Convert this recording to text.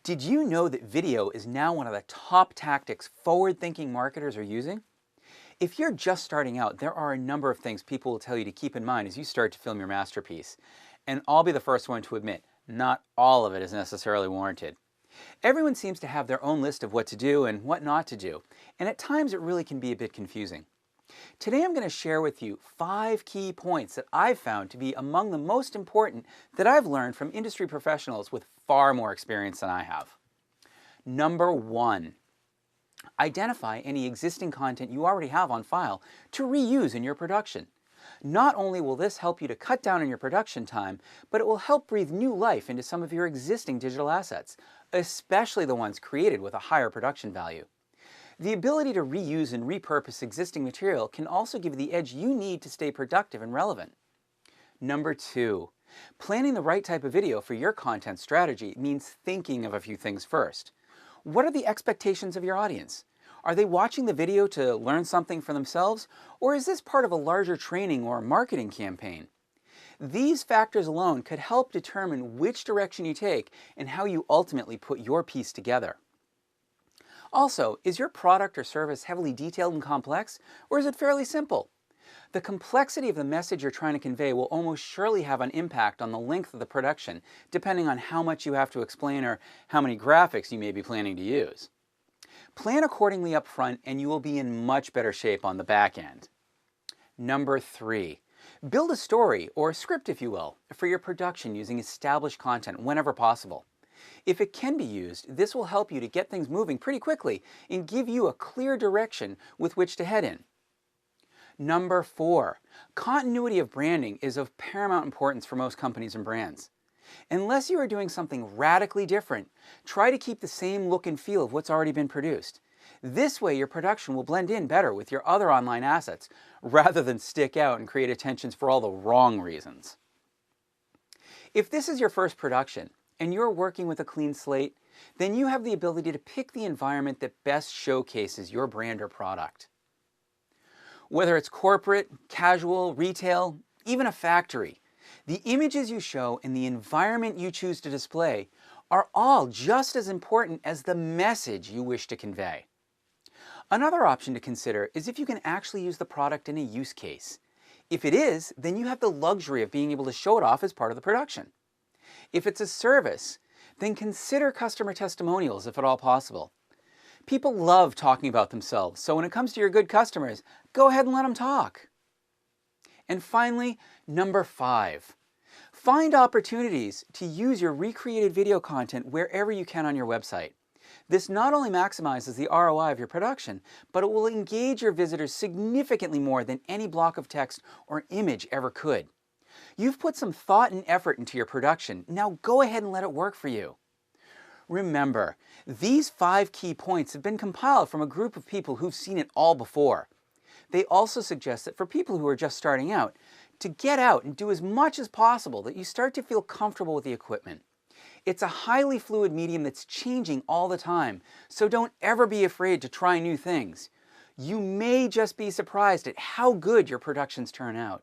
Did you know that video is now one of the top tactics forward-thinking marketers are using? If you're just starting out, there are a number of things people will tell you to keep in mind as you start to film your masterpiece. And I'll be the first one to admit, not all of it is necessarily warranted. Everyone seems to have their own list of what to do and what not to do, and at times it really can be a bit confusing. Today I'm going to share with you 5 key points that I've found to be among the most important that I've learned from industry professionals with far more experience than I have. Number 1, identify any existing content you already have on file to reuse in your production. Not only will this help you to cut down on your production time, but it will help breathe new life into some of your existing digital assets, especially the ones created with a higher production value. The ability to reuse and repurpose existing material can also give you the edge you need to stay productive and relevant. Number 2, planning the right type of video for your content strategy means thinking of a few things first. What are the expectations of your audience? Are they watching the video to learn something for themselves, or is this part of a larger training or marketing campaign? These factors alone could help determine which direction you take and how you ultimately put your piece together. Also, is your product or service heavily detailed and complex, or is it fairly simple? The complexity of the message you're trying to convey will almost surely have an impact on the length of the production, depending on how much you have to explain or how many graphics you may be planning to use. Plan accordingly up front and you will be in much better shape on the back end. Number 3, build a story, or a script if you will, for your production using established content whenever possible. If it can be used, this will help you to get things moving pretty quickly and give you a clear direction with which to head in. Number 4, continuity of branding is of paramount importance for most companies and brands. Unless you are doing something radically different, try to keep the same look and feel of what's already been produced. This way your production will blend in better with your other online assets, rather than stick out and create attentions for all the wrong reasons. If this is your first production, and you're working with a clean slate, then you have the ability to pick the environment that best showcases your brand or product. Whether it's corporate, casual, retail, even a factory, the images you show and the environment you choose to display are all just as important as the message you wish to convey. Another option to consider is if you can actually use the product in a use case. If it is, then you have the luxury of being able to show it off as part of the production. If it's a service, then consider customer testimonials if at all possible. People love talking about themselves, so when it comes to your good customers, go ahead and let them talk. And finally, number 5, find opportunities to use your recreated video content wherever you can on your website. This not only maximizes the ROI of your production, but it will engage your visitors significantly more than any block of text or image ever could. You've put some thought and effort into your production. Now go ahead and let it work for you. Remember, these 5 key points have been compiled from a group of people who've seen it all before. They also suggest that for people who are just starting out, to get out and do as much as possible that you start to feel comfortable with the equipment. It's a highly fluid medium that's changing all the time, so don't ever be afraid to try new things. You may just be surprised at how good your productions turn out.